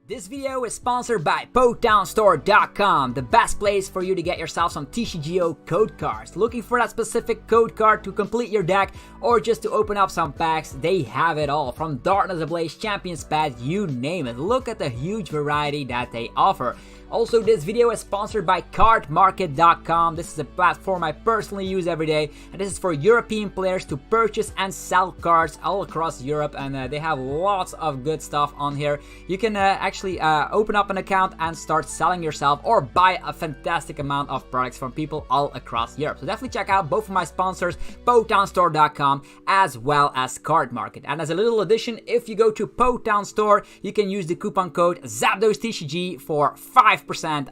This video is sponsored by PokedownStore.com, the best place for you to get yourself some TCGO code cards. Looking for that specific code card to complete your deck or just to open up some packs? They have it all. From Darkness Ablaze, Champions Path, you name it. Look at the huge variety that they offer. Also, this video is sponsored by cardmarket.com. This is a platform I personally use every day, and this is for European players to purchase and sell cards all across Europe, and they have lots of good stuff on here. You can actually open up an account and start selling yourself or buy a fantastic amount of products from people all across Europe. So definitely check out both of my sponsors, PokedownStore.com as well as Card Market. And as a little addition, if you go to Poketown Store, you can use the coupon code ZapdosTCG for 5%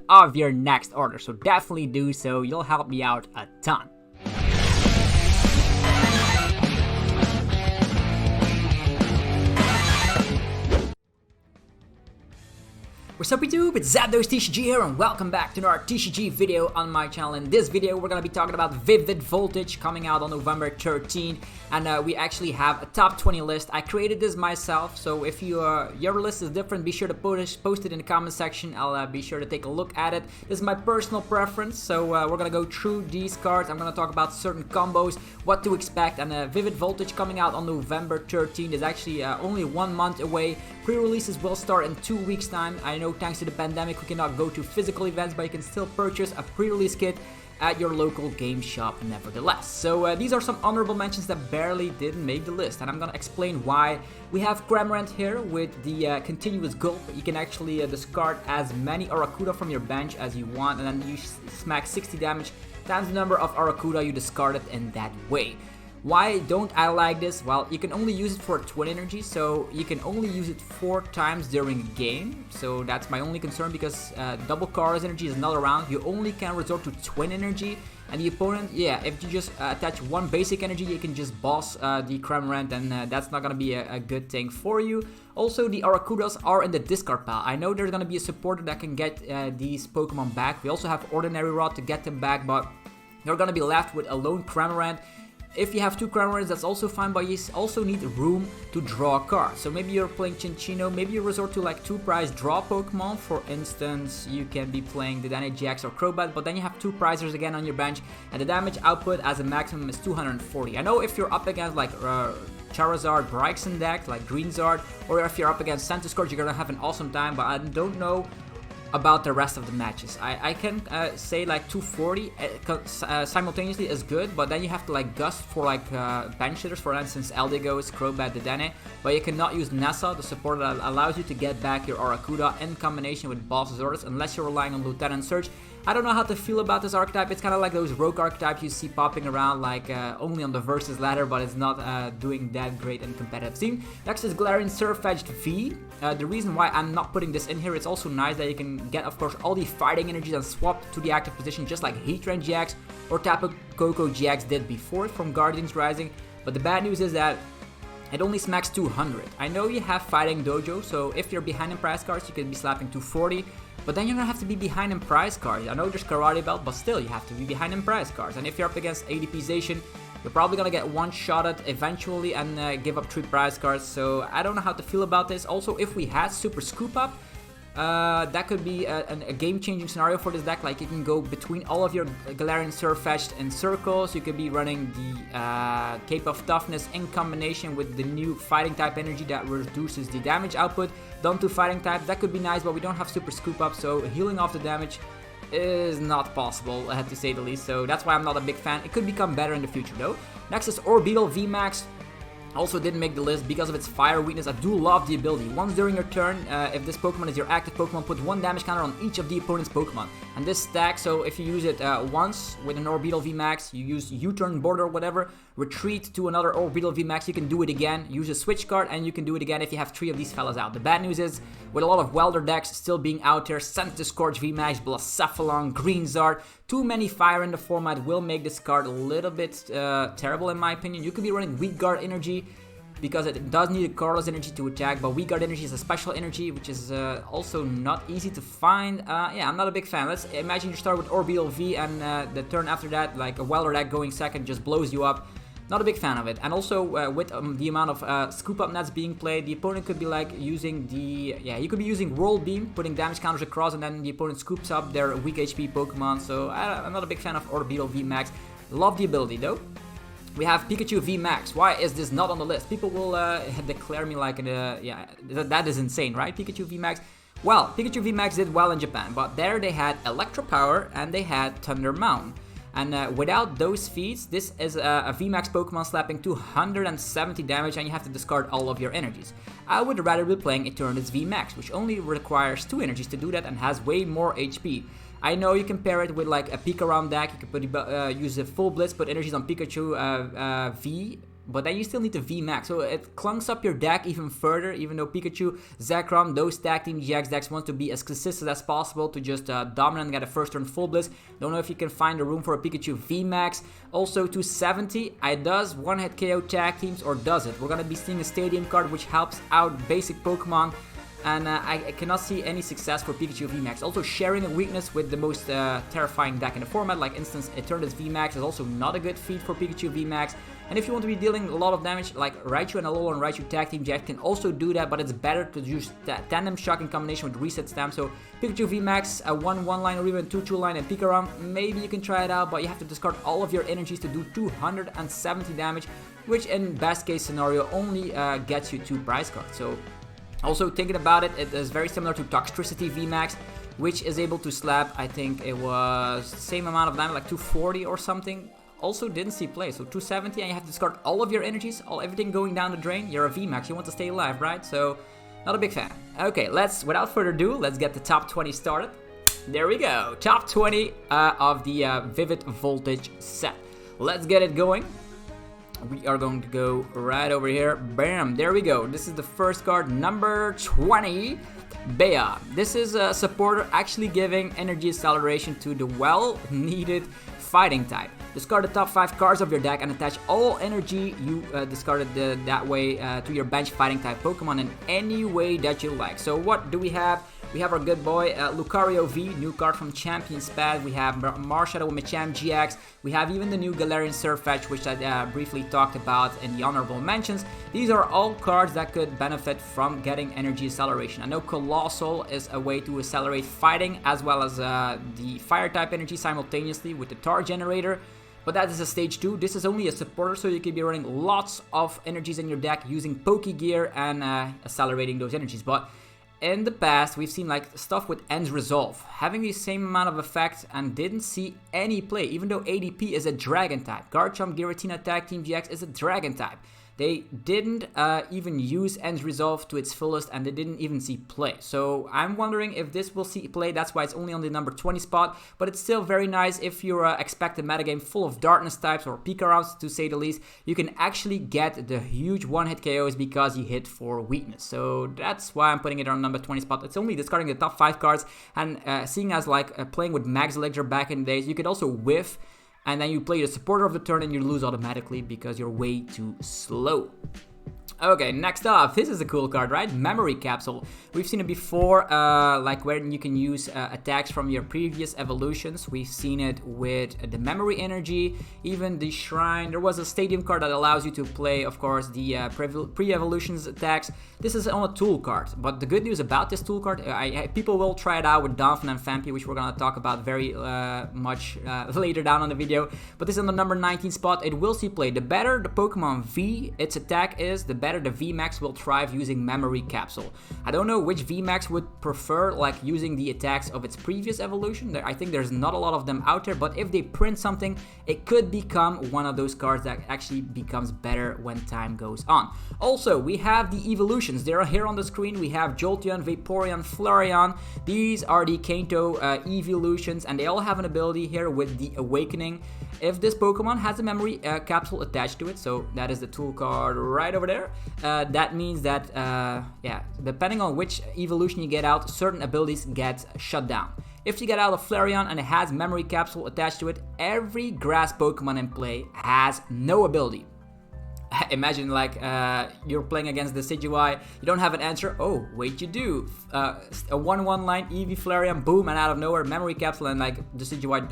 of your next order. So definitely do so. You'll help me out a ton. What's up YouTube, it's Zapdos TCG here and welcome back to another TCG video on my channel. In this video we're going to be talking about Vivid Voltage coming out on November 13, and we actually have a top 20 list. I created this myself, so if your list is different, be sure to post it in the comment section. I'll be sure to take a look at it. This is my personal preference, so we're going to go through these cards. I'm going to talk about certain combos, what to expect, and Vivid Voltage coming out on November 13 is actually only 1 month away. Pre-releases will start in 2 weeks time. I know thanks to the pandemic we cannot go to physical events, but you can still purchase a pre-release kit at your local game shop nevertheless. So these are some honorable mentions that barely didn't make the list, and I'm gonna explain why. We have Cramorant here with the continuous gulp. You can actually discard as many Arrokuda from your bench as you want, and then you smack 60 damage times the number of Arrokuda you discarded in that way. Why don't I like this? Well, you can only use it for twin energy, so you can only use it 4 times during a game. So that's my only concern, because double Charizard energy is not around. You only can resort to twin energy, and the opponent, yeah, if you just attach 1 basic energy, you can just boss the Cramorant, and that's not gonna be a good thing for you. Also, the Arrokudas are in the discard pile. I know there's gonna be a supporter that can get these Pokemon back. We also have Ordinary Rod to get them back, but you're gonna be left with a lone Cramorant. If you have 2 Cramorants, that's also fine, but you also need room to draw a card. So maybe you're playing Chinchino, maybe you resort to like 2 prize draw Pokemon. For instance, you can be playing the GX or Crobat, but then you have 2 prizers again on your bench, and the damage output as a maximum is 240. I know if you're up against like Charizard, Braixen deck, like Greenzard, or if you're up against Centiskorch, you're gonna have an awesome time, but I don't know about the rest of the matches. I can say like 240 simultaneously is good, but then you have to like gust for like bench hitters, for instance Eldegoss, Crobat, Dedenne, but you cannot use Nessa, the support that allows you to get back your Arrokuda in combination with Boss's Orders, unless you're relying on Lieutenant Surge. I don't know how to feel about this archetype. It's kind of like those rogue archetypes you see popping around like only on the versus ladder, but it's not doing that great in competitive scene. Next is Galarian Surfetch'd V. The reason why I'm not putting this in here, it's also nice that you can get, of course, all the fighting energies and swap to the active position, just like Heatran GX or Tapu Koko GX did before from Guardians Rising. But the bad news is that it only smacks 200. I know you have Fighting Dojo, so if you're behind in prize cards, you can be slapping 240. But then you're gonna have to be behind in prize cards. I know there's Karate Belt, but still you have to be behind in prize cards. And if you're up against ADP Zacian, you're probably gonna get one-shotted eventually and give up 3 prize cards. So I don't know how to feel about this. Also, if we had Super Scoop Up, that could be a game-changing scenario for this deck. Like, you can go between all of your Galarian Surfetch'd in circles. You could be running the Cape of Toughness in combination with the new Fighting type energy that reduces the damage output done to Fighting types. That could be nice, but we don't have Super Scoop Up, so healing off the damage is not possible, I have to say the least. So that's why I'm not a big fan. It could become better in the future though. Next is Beedrill VMAX. Also didn't make the list because of its fire weakness. I do love the ability. Once during your turn, if this Pokemon is your active Pokemon, put 1 damage counter on each of the opponent's Pokemon. And this stacks, so if you use it once with an Beedrill VMAX, you use U-turn, border, whatever, retreat to another Beedrill VMAX, you can do it again. Use a switch card and you can do it again if you have 3 of these fellas out. The bad news is, with a lot of Welder decks still being out there, Centiskorch VMAX, Blacephalon, Greenzard, too many fire in the format will make this card a little bit terrible in my opinion. You could be running Weak Guard energy, because it does need a Carlos energy to attack, but Weak Guard energy is a special energy, which is also not easy to find. Yeah, I'm not a big fan. Let's imagine you start with Beedrill V, and the turn after that, like a Welder deck going second just blows you up. Not a big fan of it. And also with the amount of scoop up nets being played, the opponent could be like using the, you could be using Whirl Beam, putting damage counters across, and then the opponent scoops up their weak HP Pokemon. So I'm not a big fan of Beedrill VMAX. Love the ability though. We have Pikachu VMAX. Why is this not on the list? People will declare me like, that is insane, right? Pikachu VMAX. Well, Pikachu VMAX did well in Japan, but there they had Electro Power and they had Thunder Mountain. And without those feats, this is a VMAX Pokemon slapping 270 damage and you have to discard all of your energies. I would rather be playing Eternatus VMAX, which only requires 2 energies to do that and has way more HP. I know you can pair it with like a Pikarom deck, you can use a full blitz, put energies on Pikachu V, but then you still need the VMAX, so it clunks up your deck even further, even though Pikachu, Zekrom, those tag team GX decks want to be as consistent as possible to just dominate and get a first turn full blitz. Don't know if you can find the room for a Pikachu VMAX. Also 270, it does one-hit KO tag teams, or does it? We're gonna be seeing a Stadium card which helps out basic Pokemon. And I cannot see any success for Pikachu VMAX. Also sharing a weakness with the most terrifying deck in the format, like instance Eternatus VMAX is also not a good feat for Pikachu VMAX. And if you want to be dealing a lot of damage, like Raichu and Alola and Raichu Tag Team Jack can also do that, but it's better to use Tandem Shock in combination with Reset Stamp. So Pikachu VMAX, a 1-1 line or even 2-2 line and Pikarom, maybe you can try it out, but you have to discard all of your energies to do 270 damage, which in best case scenario only gets you 2 prize cards. So also thinking about it, it is very similar to Toxtricity VMAX, which is able to slap, I think it was the same amount of damage, like 240 or something. Also didn't see play, so 270 and you have to discard all of your energies, everything going down the drain. You're a VMAX, you want to stay alive, right? So, not a big fan. Okay, without further ado, let's get the top 20 started. There we go, top 20 of the Vivid Voltage set. Let's get it going. We are going to go right over here. Bam, there we go. This is the first card, number 20, Bea. This is a supporter actually giving energy acceleration to the well-needed fighting type. Discard the top 5 cards of your deck and attach all energy you discarded that way to your bench fighting type Pokemon in any way that you like. So what do we have? We have our good boy Lucario V, new card from Champion's Pad. We have Marshadow Machamp GX. We have even the new Galarian Surfetch, which I briefly talked about in the honorable mentions. These are all cards that could benefit from getting energy acceleration. I know Coalossal is a way to accelerate fighting as well as the fire type energy simultaneously with the Tar Generator. But that is a stage 2. This is only a supporter, so you can be running lots of energies in your deck using Pokegear and accelerating those energies. But in the past, we've seen like stuff with End's Resolve having the same amount of effect and didn't see any play, even though ADP is a Dragon type. Garchomp Giratina Tag Team GX is a Dragon type. They didn't even use End's Resolve to its fullest and they didn't even see play. So I'm wondering if this will see play. That's why it's only on the number 20 spot. But it's still very nice if you expect a metagame full of darkness types or Pikaroms to say the least. You can actually get the huge one-hit KOs because you hit for weakness. So that's why I'm putting it on number 20 spot. It's only discarding the top 5 cards. And seeing as like playing with Max Elixir back in the days, you could also whiff. And then you play the supporter of the turn and you lose automatically because you're way too slow. Okay, next up, this is a cool card, right? Memory Capsule. We've seen it before, like where you can use attacks from your previous evolutions. We've seen it with the Memory Energy, even the Shrine. There was a Stadium card that allows you to play, of course, the pre-evolutions attacks. This is on a tool card, but the good news about this tool card, people will try it out with Donphan and Fampi, which we're going to talk about very much later down on the video. But this is on the number 19 spot. It will see play. The better the Pokemon V, its attack is, the better the VMAX will thrive using Memory Capsule. I don't know which VMAX would prefer like using the attacks of its previous evolution. I think there's not a lot of them out there, but if they print something, it could become one of those cards that actually becomes better when time goes on. Also, we have the evolutions. They're here on the screen. We have Jolteon, Vaporeon, Flareon. These are the Kanto evolutions, and they all have an ability here with the Awakening. If this Pokemon has a Memory Capsule attached to it, so that is the tool card right over there, that means that, depending on which evolution you get out, certain abilities get shut down. If you get out of Flareon and it has Memory Capsule attached to it, every Grass Pokemon in play has no ability. Imagine like you're playing against the Decidueye, you don't have an answer. Oh, wait, you do. A 1-1 line, Eevee, Flareon, boom, and out of nowhere, Memory Capsule, and like the Decidueye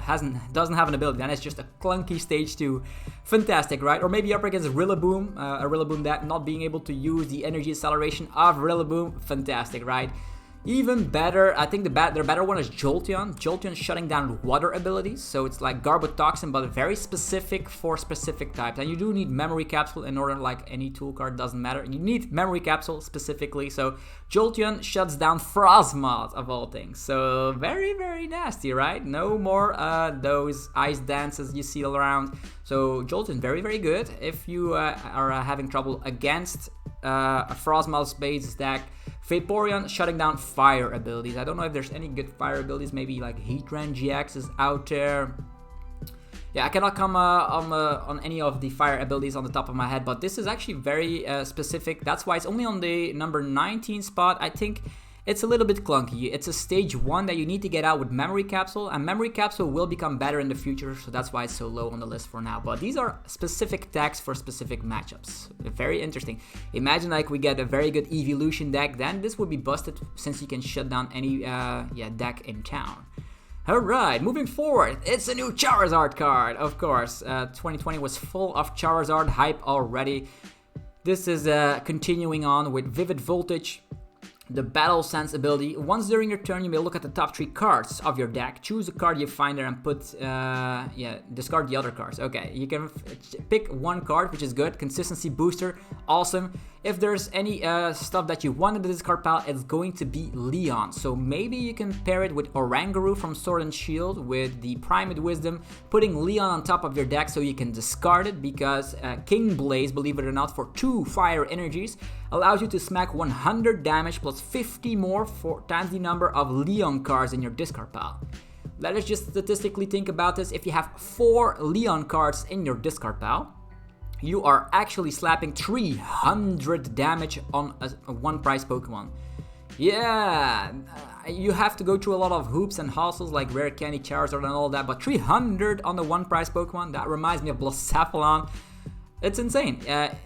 doesn't have an ability. Then it's just a clunky stage 2. Fantastic, right? Or maybe up against Rillaboom, a Rillaboom that not being able to use the energy acceleration of Rillaboom. Fantastic, right? Even better, I think their better one is Jolteon. Jolteon shutting down water abilities, so it's like Garbotoxin, but very specific for specific types. And you do need Memory Capsule in order, like any tool card, doesn't matter. You need Memory Capsule specifically, so Jolteon shuts down Frosmoth of all things. So very, very nasty, right? No more those ice dances you see all around. So Jolteon, very, very good if you are having trouble against a Frosmoth-based deck. Vaporeon shutting down fire abilities. I don't know if there's any good fire abilities. Maybe like Heatran GX is out there. Yeah, I cannot come on any of the fire abilities on the top of my head, but this is actually very specific. That's why it's only on the number 19 spot. I think it's a little bit clunky. It's a stage 1 that you need to get out with Memory Capsule, and Memory Capsule will become better in the future, so that's why it's so low on the list for now. But these are specific decks for specific matchups. Very interesting. Imagine like we get a very good Evolution deck, then this would be busted since you can shut down any deck in town. Alright, moving forward, it's a new Charizard card, of course. 2020 was full of Charizard hype already. This is continuing on with Vivid Voltage. The Battle Sense ability. Once during your turn, you may look at the top 3 cards of your deck. Choose a card you find there and put, discard the other cards. Okay, you can pick one card, which is good. Consistency booster, awesome. If there's any stuff that you want in the discard pile, it's going to be Leon. So maybe you can pair it with Oranguru from Sword and Shield with the Primate Wisdom, putting Leon on top of your deck so you can discard it, because King Blaze, believe it or not, for 2 fire energies, allows you to smack 100 damage plus 50 more times the number of Leon cards in your discard pile. Let us just statistically think about this. If you have 4 Leon cards in your discard pile, you are actually slapping 300 damage on a one-price Pokemon. Yeah, you have to go through a lot of hoops and hassles like Rare Candy, Charizard and all that, but 300 on the one-price Pokemon, that reminds me of Blacephalon. It's insane.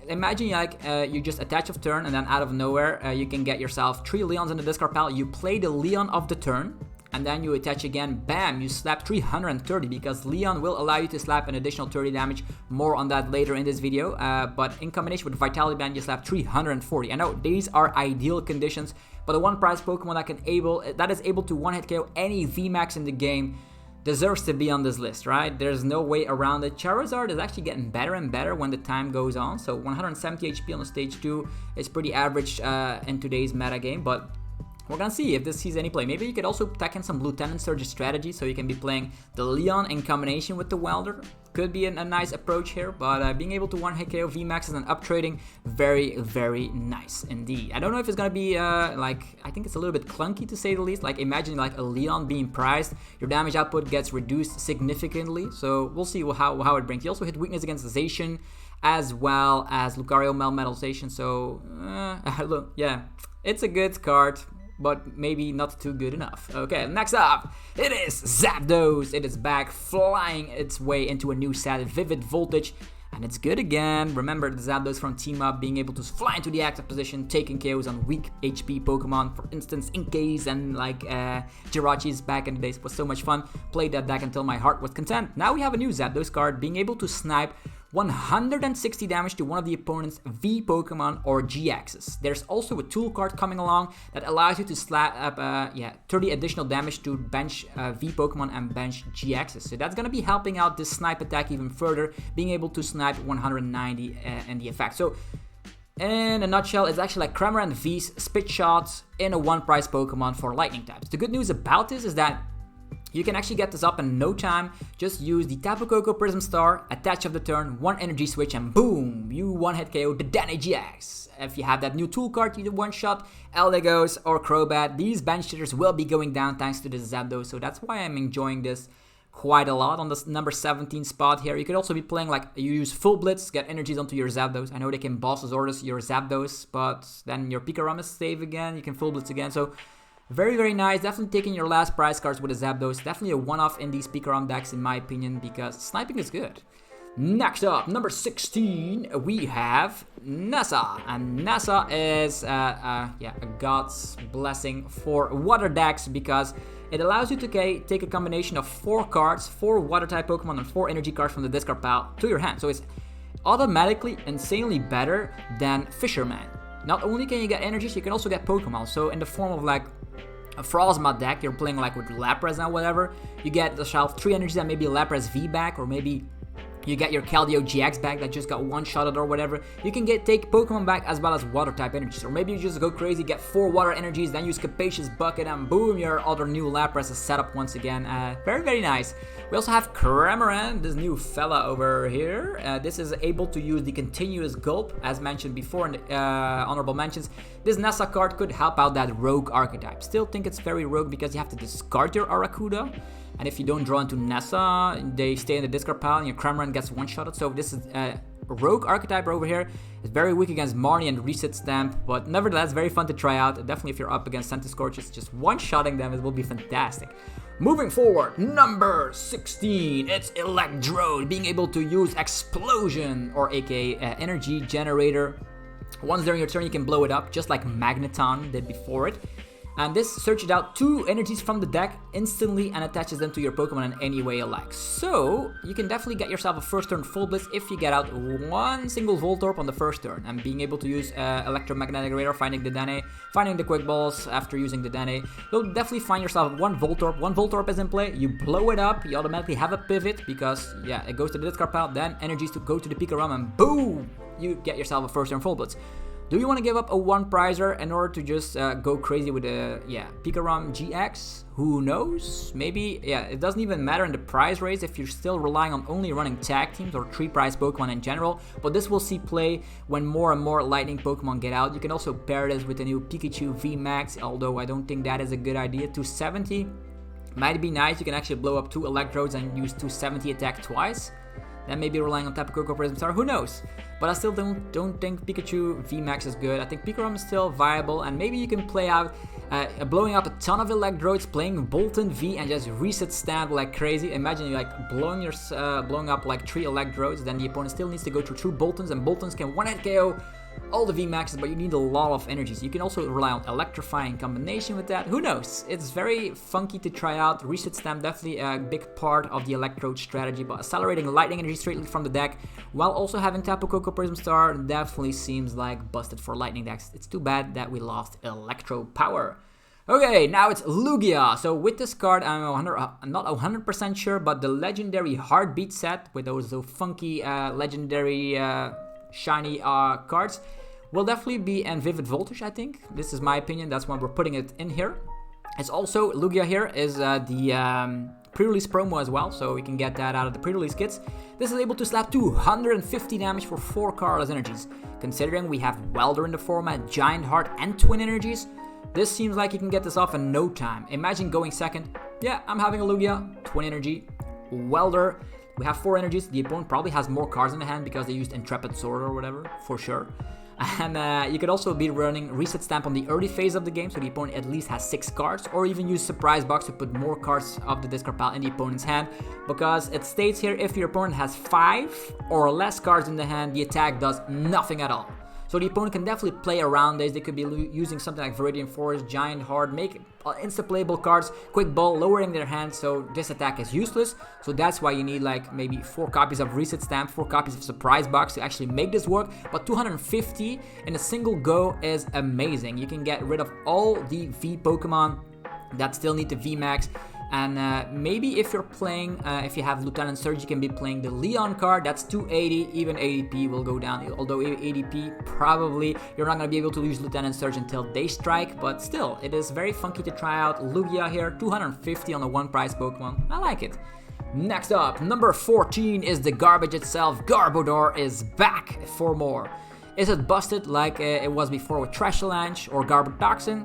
Imagine like you just attach of turn, and then out of nowhere you can get yourself 3 Leons in the discard pile. You play the Leon of the turn, and then you attach again, bam, you slap 330, because Leon will allow you to slap an additional 30 damage. More on that later in this video, but in combination with Vitality Band, you slap 340. I know these are ideal conditions, but a one-price Pokemon that is able to one-hit KO any VMAX in the game deserves to be on this list, right? There's no way around it. Charizard is actually getting better and better when the time goes on, so 170 HP on the stage 2 is pretty average in today's meta game, but we're gonna see if this sees any play. Maybe you could also tack in some Lieutenant Surge strategy, so you can be playing the Leon in combination with the Welder. Could be a nice approach here, but being able to one-hit KO VMAX and up-trading, very, very nice indeed. I don't know if it's gonna be I think it's a little bit clunky to say the least. Like imagine like a Leon being prized, your damage output gets reduced significantly, so we'll see how it brings. You also hit weakness against Zacian as well as Lucario Melmetal, so yeah, it's a good card, but maybe not too good enough. Okay, next up, it is Zapdos. It is back, flying its way into a new set, Vivid Voltage, and it's good again. Remember the Zapdos from Team Up being able to fly into the active position, taking KOs on weak HP Pokemon. For instance, Inkay's and like Jirachi's back in the days was so much fun. Played that deck until my heart was content. Now we have a new Zapdos card being able to snipe 160 damage to one of the opponent's V Pokemon or GXs. There's also a tool card coming along that allows you to slap up 30 additional damage to bench V Pokemon and bench GXs. So that's going to be helping out this snipe attack even further, being able to snipe 190 in the effect. So in a nutshell, it's actually like Cramorant V's spit shots in a one-price Pokemon for lightning types. The good news about this is that you can actually get this up in no time. Just use the Tapu Koko Prism Star, attach of the turn, 1 energy switch, and boom, you one-hit KO the Danny GX. If you have that new tool card, you do one-shot Eldegoss or Crobat. These bench hitters will be going down thanks to this Zapdos, so that's why I'm enjoying this quite a lot on this number 17 spot here. You could also be playing like you use Full Blitz, get energies onto your Zapdos. I know they can Boss's Orders your Zapdos, but then your Pikarom save again, you can Full Blitz again, so very, very nice. Definitely taking your last prize cards with a Zapdos. Definitely a one-off in these Pikarom decks in my opinion, because sniping is good. Next up, number 16, we have Nessa. And Nessa is a god's blessing for water decks because it allows you to take a combination of 4 cards, 4 water type Pokemon, and 4 energy cards from the discard pile to your hand. So it's automatically insanely better than Fisherman. Not only can you get energies, you can also get Pokemon. So in the form of like a Frostma deck, you're playing like with Lapras and whatever, you get the shelf 3 energies and maybe a Lapras V back, or maybe you get your Keldeo GX back that just got one-shotted or whatever. You can take Pokemon back as well as water-type energies. Or maybe you just go crazy, get 4 water energies, then use Capacious Bucket, and boom, your other new Lapras is set up once again. Very, very nice. We also have Cramorant, this new fella over here. This is able to use the Continuous Gulp, as mentioned before in the honorable mentions. This Nessa card could help out that Rogue archetype. Still think it's very Rogue because you have to discard your Arrokuda. And if you don't draw into Nessa, they stay in the discard pile and your Cramorant gets one-shotted. So this is a Rogue archetype over here. It's very weak against Marnie and Reset Stamp, but nevertheless very fun to try out. Definitely if you're up against Centiskorches, just one-shotting them, it will be fantastic. Moving forward, number 16, it's Electrode, being able to use Explosion, or aka Energy Generator. Once during your turn, you can blow it up, just like Magneton did before it. And this searches out 2 energies from the deck instantly and attaches them to your Pokemon in any way you like. So, you can definitely get yourself a first turn Full Blitz if you get out 1 single Voltorb on the first turn. And being able to use Electromagnetic Radar, finding the Dene, finding the Quick Balls after using the Dene. You'll definitely find yourself 1 Voltorb. 1 Voltorb is in play, you blow it up, you automatically have a pivot because, yeah, it goes to the discard pile, then energies to go to the Pikarom, and boom! You get yourself a first turn Full Blitz. Do you want to give up a 1 prizer in order to just go crazy with a Pikarom GX? Who knows? Maybe, it doesn't even matter in the prize race if you're still relying on only running tag teams or 3 prize Pokemon in general, but this will see play when more and more lightning Pokemon get out. You can also pair this with the new Pikachu VMAX, although I don't think that is a good idea. 270 might be nice. You can actually blow up 2 Electrodes and use 270 attack twice. Then maybe relying on Tapu Koko Prism Star, who knows? But I still don't think Pikachu VMAX is good. I think Pikarom is still viable, and maybe you can play out blowing up a ton of Electrodes, playing Bolton V, and just reset Stamp like crazy. Imagine you like blowing up like 3 Electrodes, then the opponent still needs to go through 2 Boltons, and Boltons can one-hit KO all the VMAXs, but you need a lot of energies. You can also rely on Electrify in combination with that. Who knows? It's very funky to try out. Reset Stamp definitely a big part of the Electrode strategy, but accelerating lightning energy straight from the deck while also having Tapu Koko Prism Star definitely seems like busted for lightning decks. It's too bad that we lost Electro Power. Okay, now it's Lugia. So with this card, I'm not 100% sure, but the legendary Heartbeat set with those funky legendary shiny cards will definitely be in Vivid Voltage, I think. This is my opinion, that's why we're putting it in here. It's also, Lugia here is the pre-release promo as well, so we can get that out of the pre-release kits. This is able to slap 250 damage for 4 colorless energies. Considering we have Welder in the format, Giant Heart, and Twin energies, this seems like you can get this off in no time. Imagine going second. Yeah, I'm having a Lugia, Twin energy, Welder. We have 4 energies. The opponent probably has more cards in the hand because they used Intrepid Sword or whatever, for sure. And you could also be running Reset Stamp on the early phase of the game, so the opponent at least has 6 cards, or even use Surprise Box to put more cards of the discard pile in the opponent's hand, because it states here if your opponent has 5 or less cards in the hand, the attack does nothing at all. So the opponent can definitely play around this. They could be using something like Viridian Forest, Giant Heart, make insta-playable cards, Quick Ball, lowering their hand, so this attack is useless. So that's why you need like maybe 4 copies of Reset Stamp, 4 copies of Surprise Box to actually make this work. But 250 in a single go is amazing. You can get rid of all the V Pokemon that still need the VMAX. And maybe if you're playing, if you have Lieutenant Surge, you can be playing the Leon card. That's 280, even ADP will go down. Although ADP, probably, you're not going to be able to use Lieutenant Surge until they strike. But still, it is very funky to try out. Lugia here, 250 on a 1 prize Pokemon. I like it. Next up, number 14 is the garbage itself. Garbodor is back for more. Is it busted like it was before with Trashalanche or Garbotoxin?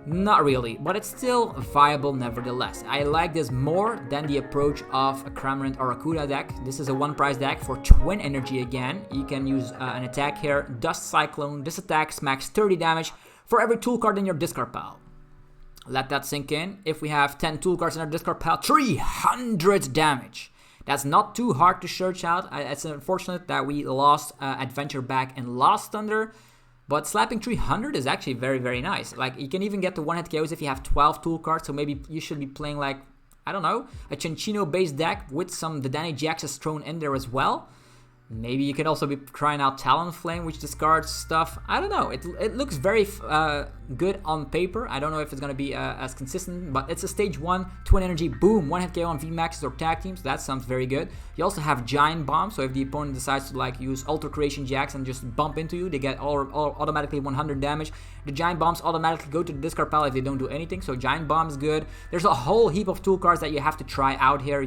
Not really, but it's still viable nevertheless. I like this more than the approach of a Cramorant or Arrokuda deck. This is a 1 prize deck for Twin energy again. You can use an attack here, Dust Cyclone. This attack smacks 30 damage for every tool card in your discard pile. Let that sink in. If we have 10 tool cards in our discard pile, 300 damage. That's not too hard to search out. It's unfortunate that we lost Adventure back and Lost Thunder, but slapping 300 is actually very, very nice. Like, you can even get to one-hit KOs if you have 12 tool cards, so maybe you should be playing, like, I don't know, a Cinccino-based deck with some Dedenne GXs thrown in there as well. Maybe you could also be trying out Talonflame, which discards stuff. I don't know. It looks very good on paper. I don't know if it's going to be as consistent, but it's a stage 1, Twin Energy, boom, one-hit KO on VMAXs or tag teams. That sounds very good. You also have Giant Bomb, so if the opponent decides to like use Ultra Creation Jacks and just bump into you, they get all automatically 100 damage. The Giant Bombs automatically go to the discard pile if they don't do anything, so Giant Bomb is good. There's a whole heap of tool cards that you have to try out here.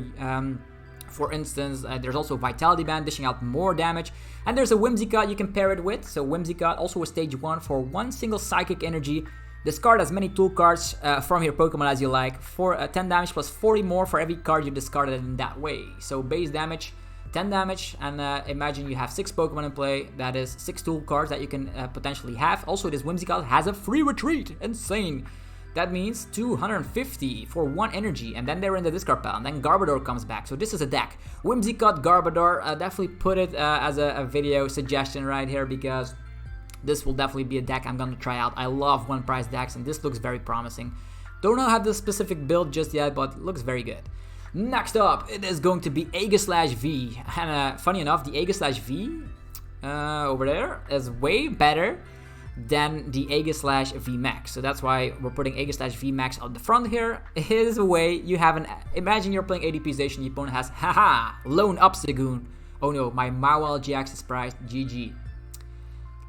For instance, there's also Vitality Band dishing out more damage. And there's a Whimsicott you can pair it with. So Whimsicott, also a stage 1 for one single Psychic Energy. Discard as many tool cards from your Pokemon as you like. For 10 damage plus 40 more for every card you discarded in that way. So base damage, 10 damage. And imagine you have 6 Pokemon in play. That is 6 tool cards that you can potentially have. Also, this Whimsicott has a free retreat. Insane. That means 250 for 1 energy, and then they're in the discard pile, and then Garbodor comes back. So this is a deck. Whimsicott Garbodor, definitely put it as a video suggestion right here, because this will definitely be a deck I'm going to try out. I love one-price decks, and this looks very promising. Don't know how the specific build just yet, but it looks very good. Next up, it is going to be Aegislash V. And funny enough, the Aegislash V over there is way better than the Aegislash VMAX. So that's why we're putting Aegislash VMAX on the front here. Here's a way you have imagine you're playing ADP Zacian, the opponent has, haha, Lone Obstagoon. Oh no, my Mawile GX is priced, GG.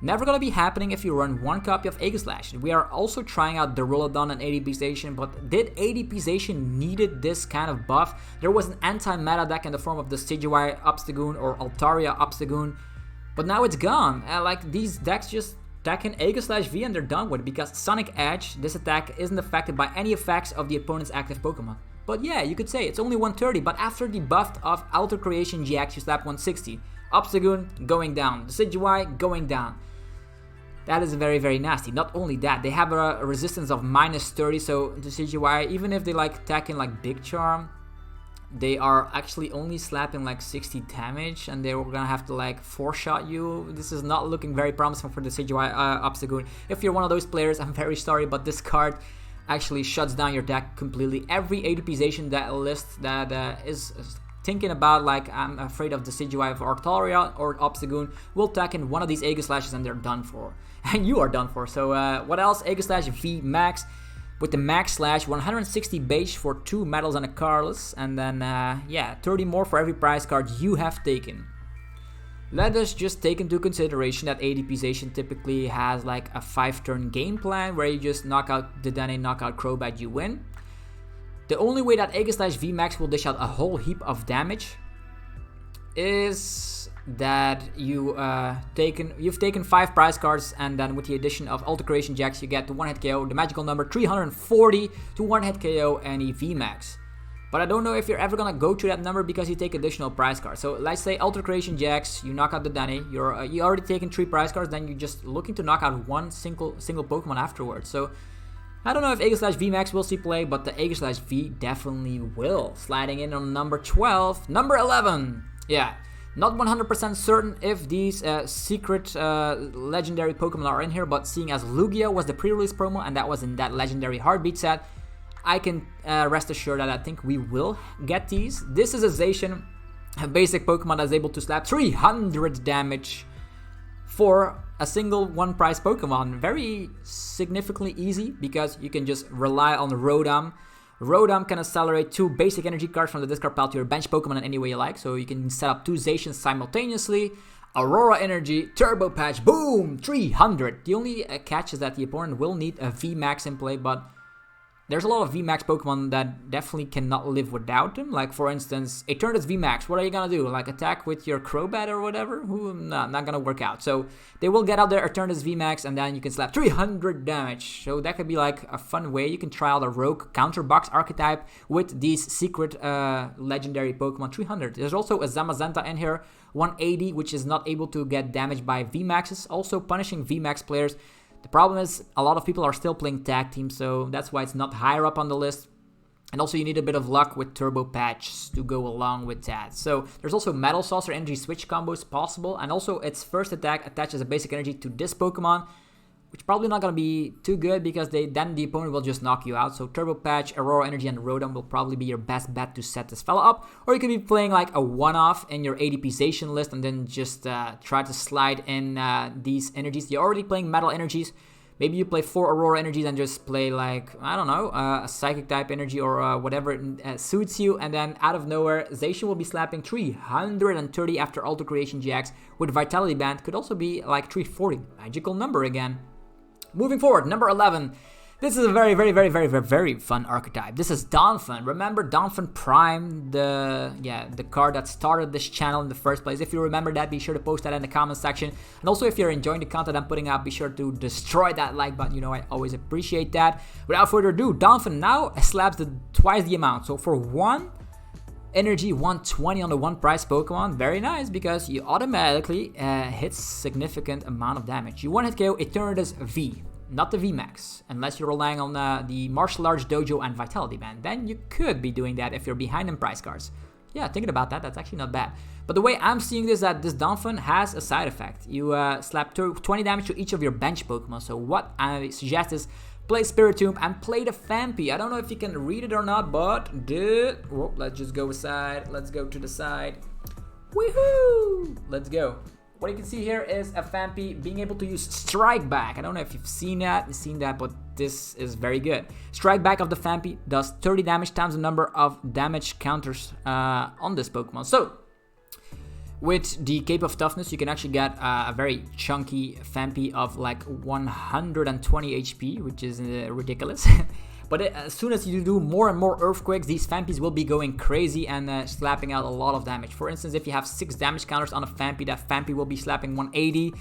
Never gonna be happening if you run 1 copy of Aegislash. We are also trying out the Duraludon and ADP Zacian, but did ADP Zacian needed this kind of buff? There was an anti-meta deck in the form of the Decidueye Obstagoon or Altaria Obstagoon, but now it's gone. Like, these decks just attack in Aegislash V and they're done with it, because Sonic Edge, this attack isn't affected by any effects of the opponent's active Pokemon. But yeah, you could say it's only 130, but after the buff of Ultra Creation GX, you slap 160. Obstagoon going down, Decidueye going down. That is very, very nasty. Not only that, they have a resistance of -30, so Decidueye, even if they like attack in like Big Charm, they are actually only slapping like 60 damage, and they're gonna have to like 4-shot you. This is not looking very promising for the Decidueye Obstagoon. If you're one of those players, I'm very sorry, but this card actually shuts down your deck completely. Every ADP Zacian that list that is thinking about like, I'm afraid of the Decidueye or Altaria or Obstagoon, will attack in one of these Aegislashes and they're done for. And you are done for. So what else? Aegislash V Max. With the Max Slash, 160 base for 2 medals and a Carlos, and then, yeah, 30 more for every prize card you have taken. Let us just take into consideration that ADP Zacian typically has like a 5-turn game plan, where you just knock out Dedenne, knock out Crobat, you win. The only way that Aegislash VMAX will dish out a whole heap of damage is that you've taken 5 prize cards, and then with the addition of Ultra Creation Jacks, you get the one-hit KO, the magical number 340 to one-hit KO any VMAX. But I don't know if you're ever gonna go to that number, because you take additional prize cards. So let's say Ultra Creation Jacks, you knock out the Danny, you already taken 3 prize cards, then you're just looking to knock out one single Pokemon afterwards. So I don't know if Aegislash VMAX will see play, but the Aegislash V definitely will. Sliding in on number 12, number 11. Yeah. Not 100% certain if these secret legendary Pokemon are in here, but seeing as Lugia was the pre-release promo and that was in that legendary Heartbeat set, I can rest assured that I think we will get these. This is a Zacian, a basic Pokemon that's able to slap 300 damage for a single one-prize Pokemon. Very significantly easy, because you can just rely on Rotom. Rotom can accelerate 2 basic energy cards from the discard pile to your bench Pokemon in any way you like, so you can set up 2 Zacians simultaneously. Aurora Energy, Turbo Patch, boom, 300. The only catch is that the opponent will need a VMAX in play, but there's a lot of VMAX Pokemon that definitely cannot live without them. Like, for instance, Eternatus VMAX, what are you gonna do? Like, attack with your Crobat or whatever? Not gonna work out. So, they will get out their Eternatus VMAX, and then you can slap 300 damage. So, that could be like a fun way. You can try out a Rogue Counterbox archetype with these secret legendary Pokemon. 300. There's also a Zamazenta in here, 180, which is not able to get damaged by VMAXs. Also punishing VMAX players. The problem is a lot of people are still playing tag teams, so that's why it's not higher up on the list. And also you need a bit of luck with Turbo Patch to go along with that. So there's also Metal Saucer energy switch combos possible. And also its first attack attaches a basic energy to this Pokemon, which probably not going to be too good because then the opponent will just knock you out. So Turbo Patch, Aurora Energy, and Rotom will probably be your best bet to set this fella up. Or you could be playing like a one-off in your ADPization list and then just try to slide in these energies. You're already playing Metal Energies. Maybe you play 4 Aurora Energies and just play like, I don't know, a Psychic type energy or whatever suits you. And then out of nowhere, Zacian will be slapping 330 after Alter Creation GX with Vitality Band. Could also be like 340. Magical number again. Moving forward, number 11. This is a very fun archetype. This is Donphan. Remember Donphan Prime, the card that started this channel in the first place. If you remember that, be sure to post that in the comment section. And also, if you're enjoying the content I'm putting out, be sure to destroy that like button. You know, I always appreciate that. Without further ado, Donphan now slaps twice the amount. So for 1 energy, 120 on the 1 price Pokemon. Very nice, because you automatically hit significant amount of damage. You 1-hit KO Eternatus V. Not the VMAX, unless you're relying on the Martial Arts Dojo and Vitality Band. Then you could be doing that if you're behind in price cards. Yeah, thinking about that, that's actually not bad. But the way I'm seeing this is that this Donphan has a side effect. You slap 20 damage to each of your bench Pokemon. So what I suggest is play Spiritomb and play the Phanpy. I don't know if you can read it or not, but whoa, let's just go aside. Let's go to the side. Woohoo! Let's go. What you can see here is a Phanpy being able to use Strike Back. I don't know if you've seen that, but this is very good. Strike Back of the Phanpy does 30 damage times the number of damage counters on this Pokemon. So, with the Cape of Toughness, you can actually get a very chunky Phanpy of like 120 HP, which is ridiculous. But as soon as you do more and more Earthquakes, these Phanpys will be going crazy and slapping out a lot of damage. For instance, if you have 6 damage counters on a Phanpy, that Phanpy will be slapping 180.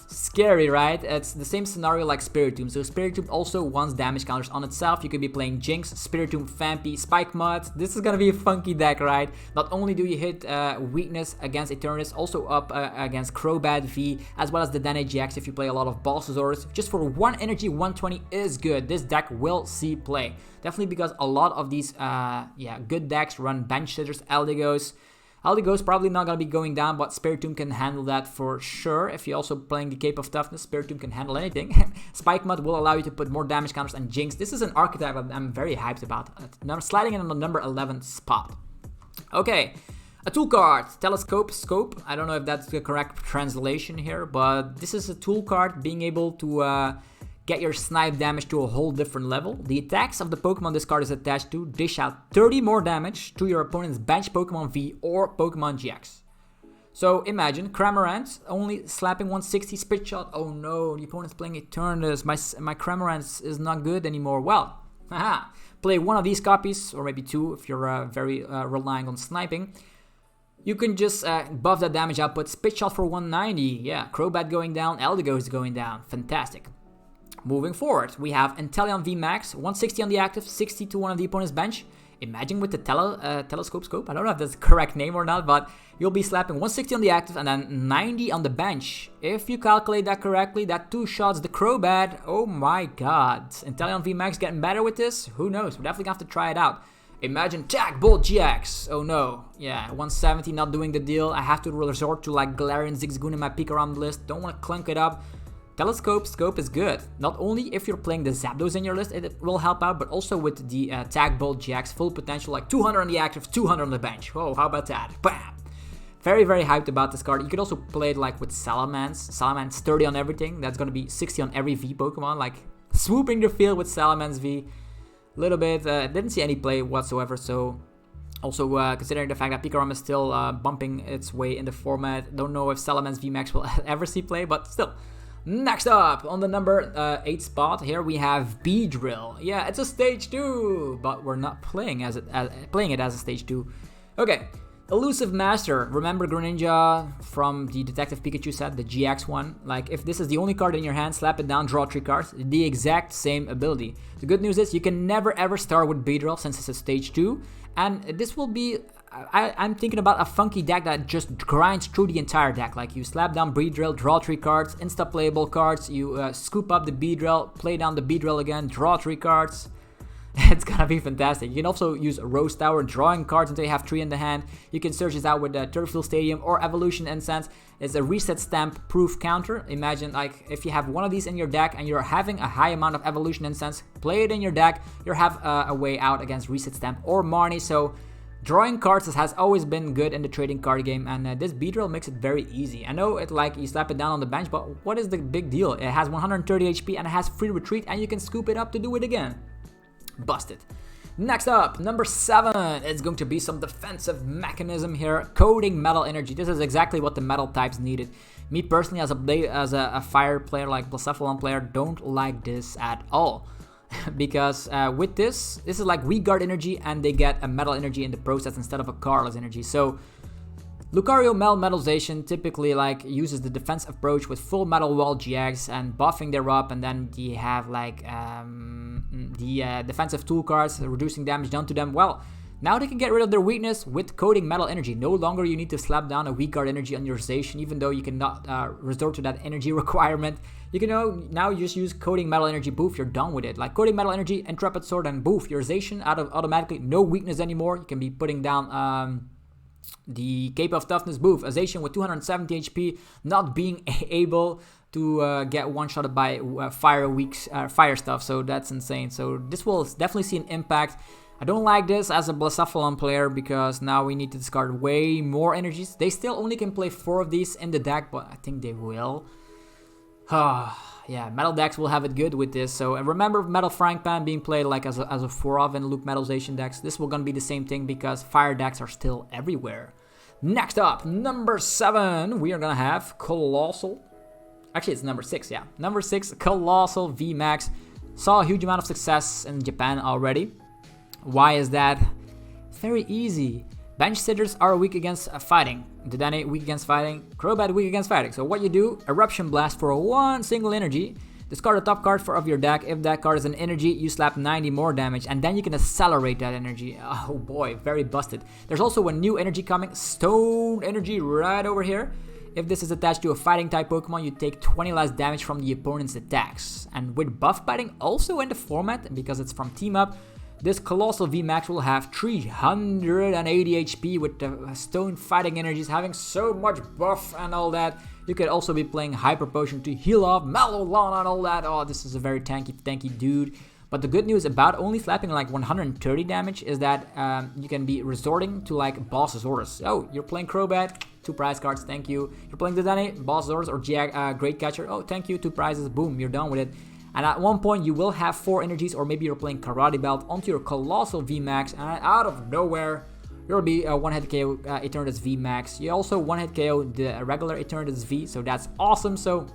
Scary, right? It's the same scenario like Spiritomb. So Spiritomb also wants damage counters on itself. You could be playing Jinx, Spiritomb, Phanpy, Spike Mud. This is gonna be a funky deck, right? Not only do you hit weakness against Eternatus, also up against Crobat V, as well as the Dene GX if you play a lot of Bossasaurus. Just for 1 energy, 120 is good. This deck will see play. Definitely because a lot of these good decks run bench sitters, Eldigos. Eldigo's probably not going to be going down, but Spiritomb can handle that for sure. If you're also playing the Cape of Toughness, Spiritomb can handle anything. Spike Mud will allow you to put more damage counters and Jinx. This is an archetype I'm very hyped about. I'm sliding in on the number 11 spot. Okay, a tool card, Telescope Scope. I don't know if that's the correct translation here, but this is a tool card being able to get your snipe damage to a whole different level. The attacks of the Pokemon this card is attached to dish out 30 more damage to your opponent's bench Pokemon V or Pokemon GX. So imagine Cramorant only slapping 160 Spit Shot. Oh no, the opponent's playing Eternatus. My Cramorant is not good anymore. Well, haha. Play 1 of these copies, or maybe 2 if you're very relying on sniping. You can just buff that damage output. Spit Shot for 190. Yeah, Crobat going down, Eldigo is going down. Fantastic. Moving forward, we have Inteleon VMAX, 160 on the active, 60 to one of the opponent's bench. Imagine with the Telescope Scope, I don't know if that's the correct name or not, but you'll be slapping 160 on the active and then 90 on the bench. If you calculate that correctly, that 2-shots the Crobat. Oh my god. Inteleon VMAX getting better with this? Who knows? We're definitely going to have to try it out. Imagine Tag Bolt GX. Oh no. Yeah, 170 not doing the deal. I have to resort to like Galarian Zigzagoon in my Pikarom list. Don't want to clunk it up. Telescope Scope is good. Not only if you're playing the Zapdos in your list, it will help out, but also with the Tag Bolt GX full potential, like 200 on the active, 200 on the bench. Whoa, how about that? Bam! Very hyped about this card. You could also play it like with Salamence. Salamence 30 on everything. That's going to be 60 on every V Pokemon. Like swooping the field with Salamence V. Little bit. Didn't see any play whatsoever, so... Also, considering the fact that Pikarom is still bumping its way in the format, don't know if Salamence VMAX will ever see play, but still... Next up, on the number 8 spot, here we have Beedrill. Yeah, it's a stage 2, but we're not playing it as a stage 2. Okay, Elusive Master. Remember Greninja from the Detective Pikachu set, the GX one? Like, if this is the only card in your hand, slap it down, draw 3 cards. The exact same ability. The good news is you can never ever start with Beedrill since it's a stage 2. And this will be... I'm thinking about a funky deck that just grinds through the entire deck. Like you slap down Beedrill, draw 3 cards, insta-playable cards, you scoop up the Beedrill, play down the Beedrill again, draw 3 cards. It's gonna be fantastic. You can also use Rose Tower, drawing cards until you have 3 in the hand. You can search this out with Turffield Stadium or Evolution Incense. It's a reset stamp proof counter. Imagine like if you have one of these in your deck and you're having a high amount of Evolution Incense, play it in your deck. You have a way out against reset stamp or Marnie. So drawing cards has always been good in the trading card game, and this Beedrill makes it very easy. I know it like you slap it down on the bench, but what is the big deal? It has 130 HP and it has free retreat, and you can scoop it up to do it again. Busted. Next up, number 7, it's going to be some defensive mechanism here. Coding Metal Energy. This is exactly what the metal types needed. Me personally, as a fire player, like Blacephalon player, don't like this at all. Because with this is like weak guard energy, and they get a metal energy in the process instead of a colorless energy. So Lucario Metal Zacian typically like uses the defense approach with full metal wall GX and buffing their up, and then you have like the defensive tool cards reducing damage done to them. Well, now they can get rid of their weakness with Coding Metal Energy. No longer you need to slap down a weak guard energy on your Zacian, even though you cannot resort to that energy requirement. You can now just use Coding Metal Energy, boof, you're done with it. Like Coding Metal Energy, Intrepid Sword, and boof, your Zacian out of automatically no weakness anymore. You can be putting down the Cape of Toughness, boof, a Zacian with 270 HP, not being able to get one-shotted by fire stuff, so that's insane. So this will definitely see an impact. I don't like this as a Blacephalon player because now we need to discard way more energies. They still only can play 4 of these in the deck, but I think they will. Yeah, metal decks will have it good with this. So remember Metal Frank Pan being played like as a 4-of in Luke Metalization decks. This will gonna be the same thing because fire decks are still everywhere. Next up, number 7, we are gonna have Coalossal. Actually, it's number 6, yeah. Number 6, Coalossal VMAX. Saw a huge amount of success in Japan already. Why is that? Very easy. Bench sitters are weak against fighting. Dedenne weak against fighting. Crobat weak against fighting. So what you do, Eruption Blast for 1 single energy. Discard the top card of your deck. If that card is an energy, you slap 90 more damage, and then you can accelerate that energy. Oh boy, very busted. There's also a new energy coming, Stone Energy, right over here. If this is attached to a fighting type Pokemon, you take 20 less damage from the opponent's attacks. And with buff fighting also in the format, because it's from Team Up, this Coalossal VMAX will have 380 HP with the stone fighting energies, having so much buff and all that. You could also be playing Hyper Potion to heal off Malolana and all that. Oh, this is a very tanky dude. But the good news about only slapping like 130 damage is that you can be resorting to like Boss's Orders. Oh, you're playing Crobat, 2 prize cards, thank you. You're playing Dedenne, Boss's Orders, or Great Catcher. Oh, thank you, 2 prizes, boom, you're done with it. And at one point, you will have 4 energies, or maybe you're playing Karate Belt onto your Coalossal VMAX, and out of nowhere, you'll be a 1-hit KO Eternatus VMAX. You also 1-hit KO the regular Eternatus V, so that's awesome. So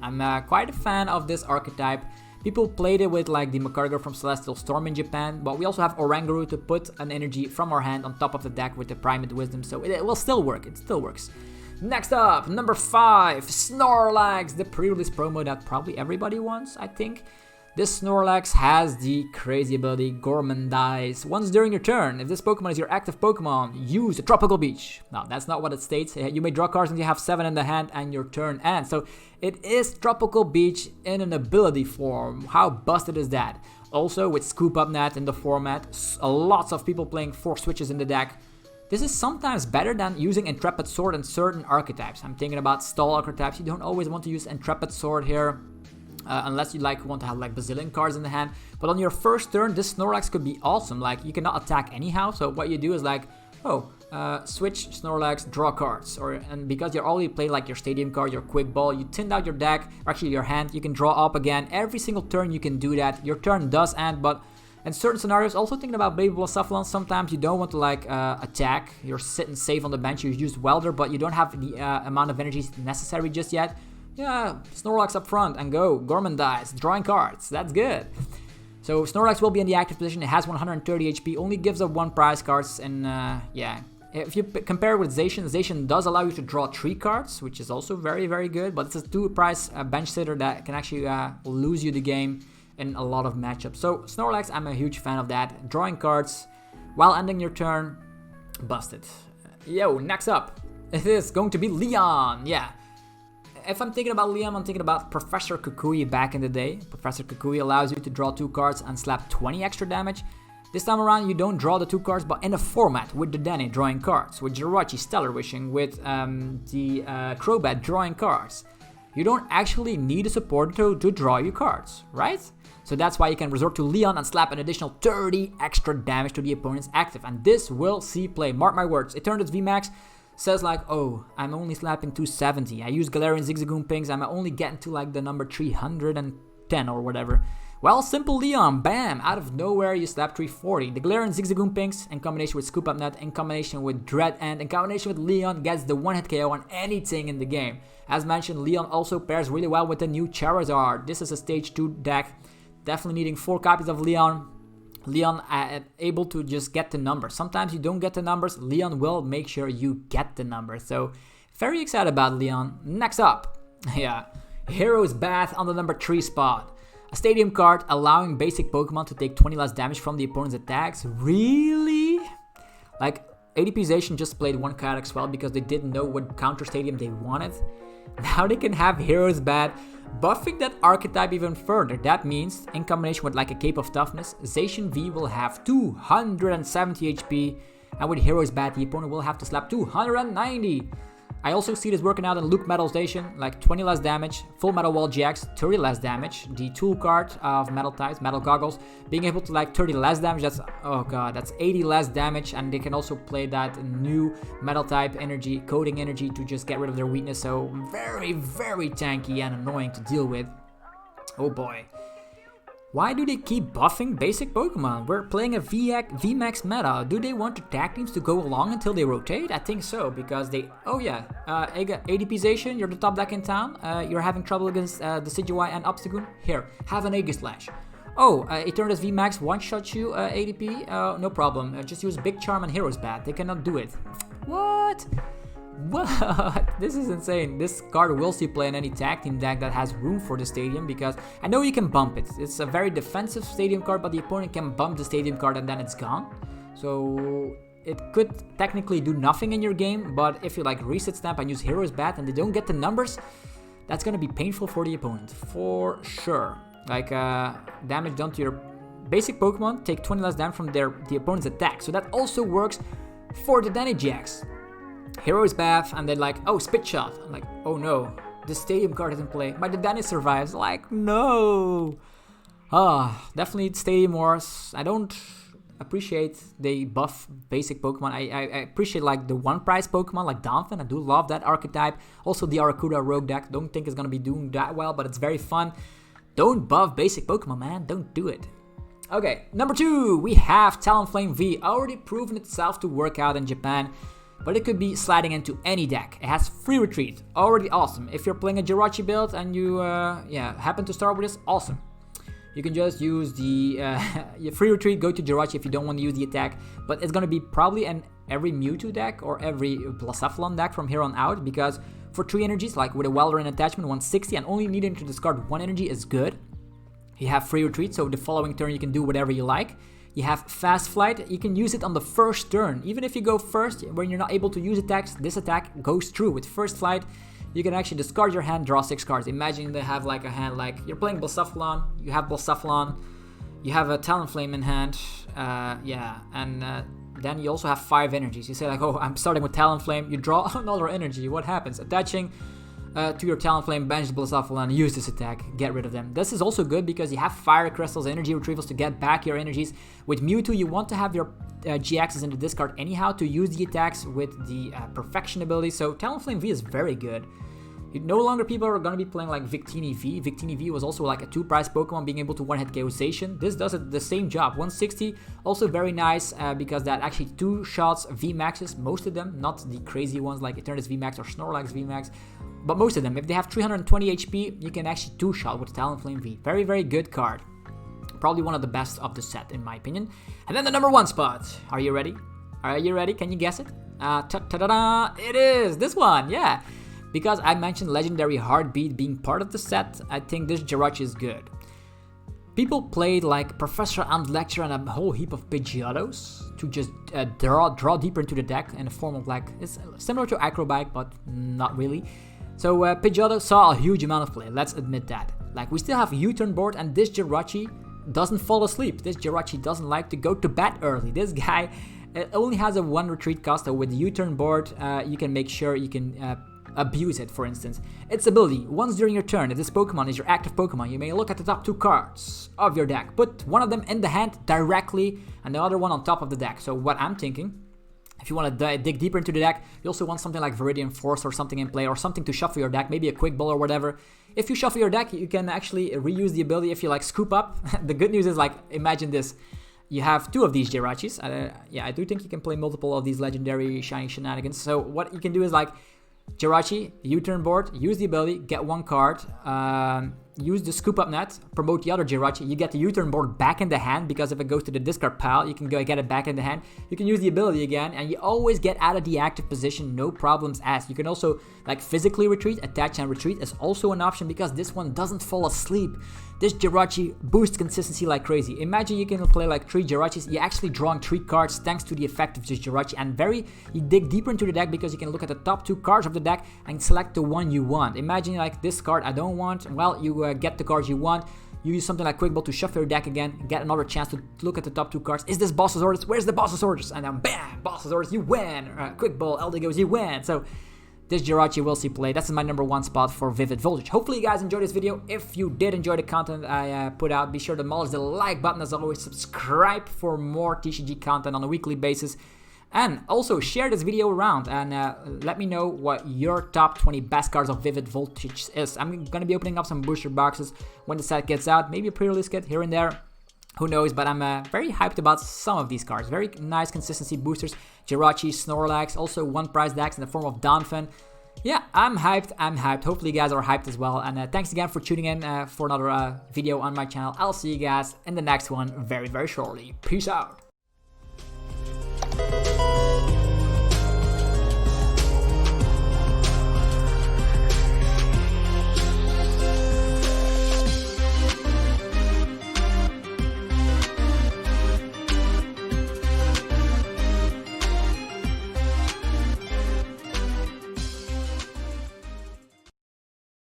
I'm quite a fan of this archetype. People played it with like the Macargo from Celestial Storm in Japan, but we also have Oranguru to put an energy from our hand on top of the deck with the Primate Wisdom, so it will still work, it still works. Next up, number 5, Snorlax, the pre-release promo that probably everybody wants, I think. This Snorlax has the crazy ability Gourmandize. Once during your turn, if this Pokemon is your active Pokemon, use a Tropical Beach. Now, that's not what it states. You may draw cards and you have 7 in the hand and your turn ends. So, it is Tropical Beach in an ability form. How busted is that? Also, with Scoop Up Net in the format, lots of people playing 4 switches in the deck. This is sometimes better than using Intrepid Sword in certain archetypes. I'm thinking about stall archetypes. You don't always want to use Intrepid Sword here, unless you want to have like bazillion cards in the hand. But on your first turn, this Snorlax could be awesome. Like, you cannot attack anyhow. So what you do is like, switch Snorlax, draw cards. And because you already played like your Stadium card, your Quick Ball, you thinned out your deck, or actually your hand. You can draw up again. Every single turn you can do that. Your turn does end, but in certain scenarios, also thinking about Baby Blacephalon, sometimes you don't want to like attack. You're sitting safe on the bench. You use Welder, but you don't have the amount of energies necessary just yet. Yeah, Snorlax up front and go. Gourmandize, drawing cards. That's good. So Snorlax will be in the active position. It has 130 HP, only gives up 1 prize cards, and yeah. If you compare it with Zacian, Zacian does allow you to draw 3 cards, which is also very, very good. But it's a 2 prize bench sitter that can actually lose you the game in a lot of matchups. So Snorlax, I'm a huge fan of that. Drawing cards while ending your turn, busted. Yo, next up, it is going to be Leon. Yeah, if I'm thinking about Leon, I'm thinking about Professor Kukui back in the day. Professor Kukui allows you to draw 2 cards and slap 20 extra damage. This time around, you don't draw the 2 cards, but in a format with the Danny drawing cards, with Jirachi Stellar Wishing, with the Crobat drawing cards. You don't actually need a supporter to draw your cards, right? So that's why you can resort to Leon and slap an additional 30 extra damage to the opponent's active. And this will see play. Mark my words. Eternatus VMAX says like, oh, I'm only slapping 270. I use Galarian Zigzagoon Pings. I'm only getting to like the number 310 or whatever. Well, simple Leon, bam, out of nowhere you slap 340. The Galarian Zigzagoon Pings in combination with Scoop Up Net, in combination with Dread End, in combination with Leon gets the one-hit KO on anything in the game. As mentioned, Leon also pairs really well with the new Charizard. This is a stage 2 deck, definitely needing 4 copies of Leon. Leon able to just get the numbers. Sometimes you don't get the numbers, Leon will make sure you get the numbers. So, very excited about Leon. Next up, yeah, Hero's Bath on the number 3 spot. A stadium card allowing basic Pokemon to take 20 less damage from the opponent's attacks. Really? Like, ADPization just played one card as well because they didn't know what counter stadium they wanted. Now they can have Hero's Bath, buffing that archetype even further. That means, in combination with like a Cape of Toughness, Zacian V will have 270 HP, and with Hero's Bath, the opponent will have to slap 290. I also see this working out in Luke Metal Station, like 20 less damage, Full Metal Wall GX, 30 less damage, the tool card of Metal Types, Metal Goggles, being able to like 30 less damage, that's, oh god, that's 80 less damage, and they can also play that new Metal Type energy, Coding energy to just get rid of their weakness, so very, very tanky and annoying to deal with. Oh boy. Why do they keep buffing basic Pokemon? We're playing a VMAX meta. Do they want the tag teams to go along until they rotate? I think so, because they... Oh yeah, ADPization, you're the top deck in town. You're having trouble against the Decidueye and Obstagoon. Here, have an Aegislash. Oh, Eternatus VMAX one-shot you, ADP? No problem. Just use Big Charm and Hero's Bath. They cannot do it. What? What? This is insane. This card will see play in any tag team deck that has room for the stadium, because I know you can bump it. It's a very defensive stadium card, but the opponent can bump the stadium card and then it's gone. So it could technically do nothing in your game, but if you like reset stamp and use Hero's Bath and they don't get the numbers, that's gonna be painful for the opponent, for sure. Like damage done to your basic Pokemon, take 20 less damage from the opponent's attack. So that also works for the Danny GX. Hero's Bath, and then like, oh, Spit Shot. I'm like, oh no, the stadium card is in play. But the Danny survives. Like, no. Definitely Stadium Wars. I don't appreciate they buff basic Pokemon. I appreciate like the one price Pokemon like Donphan. I do love that archetype. Also the Arcuda Rogue deck. Don't think it's gonna be doing that well, but it's very fun. Don't buff basic Pokemon, man. Don't do it. Okay, number 2, we have Talonflame V. Already proven itself to work out in Japan, but it could be sliding into any deck. It has free retreat, already awesome. If you're playing a Jirachi build and you happen to start with this, awesome. You can just use the free retreat, go to Jirachi if you don't want to use the attack, but it's going to be probably in every Mewtwo deck or every Blacephalon deck from here on out, because for 3 energies, like with a Welderin attachment, 160, and only needing to discard 1 energy is good. You have free retreat, so the following turn you can do whatever you like. You have Fast Flight, you can use it on the first turn. Even if you go first, when you're not able to use attacks, this attack goes through. With First Flight, you can actually discard your hand, draw 6 cards. Imagine they have like a hand like, you're playing Blacephalon, you have Blacephalon, you have a Talonflame in hand, then you also have 5 energies. You say like, oh, I'm starting with Talonflame, you draw another energy. What happens? Attaching to your Talonflame, bench Blacephalon, use this attack, get rid of them. This is also good because you have Fire Crystals, energy retrievals to get back your energies. With Mewtwo, you want to have your GXs in the discard anyhow to use the attacks with the Perfection ability, so Talonflame V is very good. No longer people are going to be playing like Victini V. Victini V was also like a 2-price Pokemon being able to one-hit KO Zacian. This does the same job. 160, also very nice because that actually 2 shots VMAXs, most of them, not the crazy ones like Eternatus VMAX or Snorlax VMAX, but most of them. If they have 320 HP, you can actually 2-shot with Talonflame V. Very, very good card. Probably one of the best of the set in my opinion. And then the number 1 spot. Are you ready? Are you ready? Can you guess it? Ta-da-da! It is this one, yeah. Because I mentioned Legendary Heartbeat being part of the set, I think this Jirachi is good. People played like Professor and Lecture and a whole heap of Pidgeotos to just draw deeper into the deck in the form of like, it's similar to Acrobike, but not really. So Pidgeotto saw a huge amount of play, let's admit that. Like, we still have U-turn board, and this Jirachi doesn't fall asleep. This Jirachi doesn't like to go to bed early. This guy only has a 1 retreat cost, so with the U-turn board, you can make sure you can abuse it. For instance, its ability: once during your turn, if this Pokemon is your active Pokemon, you may look at the top 2 cards of your deck. Put one of them in the hand directly, and the other one on top of the deck. So what I'm thinking, if you want to dig deeper into the deck, you also want something like Viridian Force or something in play, or something to shuffle your deck, maybe a Quick Ball or whatever. If you shuffle your deck, you can actually reuse the ability if you like Scoop Up. The good news is, like, imagine this. You have 2 of these Jirachis. Yeah, I do think you can play multiple of these legendary shiny shenanigans. So what you can do is, like, Jirachi, U-turn board, use the ability, get 1 card, use the Scoop Up net, promote the other Jirachi, you get the U-turn board back in the hand, because if it goes to the discard pile, you can go get it back in the hand. You can use the ability again, and you always get out of the active position, no problems asked. You can also, like, physically retreat. Attach and retreat is also an option, because this one doesn't fall asleep. This Jirachi boosts consistency like crazy. Imagine you can play like 3 Jirachis, you're actually drawing 3 cards thanks to the effect of this Jirachi, and you dig deeper into the deck, because you can look at the top 2 cards of the deck and select the one you want. Imagine, like, this card I don't want, well, you get the cards you want, you use something like Quick Ball to shuffle your deck again, get another chance to look at the top 2 cards. Is this Boss's Orders? Where's the Boss's Orders? And then bam, Boss's Orders, you win. Quick Ball, Eldigos, you win. So this Jirachi will see play. That's my number 1 spot for Vivid Voltage. Hopefully you guys enjoyed this video. If you did enjoy the content I put out, be sure to demolish the like button. As always, subscribe for more TCG content on a weekly basis. And also share this video around, and let me know what your top 20 best cards of Vivid Voltage is. I'm going to be opening up some booster boxes when the set gets out. Maybe a pre-release kit here and there. Who knows, but I'm very hyped about some of these cards. Very nice consistency boosters. Jirachi, Snorlax, also 1 prize decks in the form of Donphan. Yeah, I'm hyped. Hopefully you guys are hyped as well. And thanks again for tuning in for another video on my channel. I'll see you guys in the next one very, very shortly. Peace out.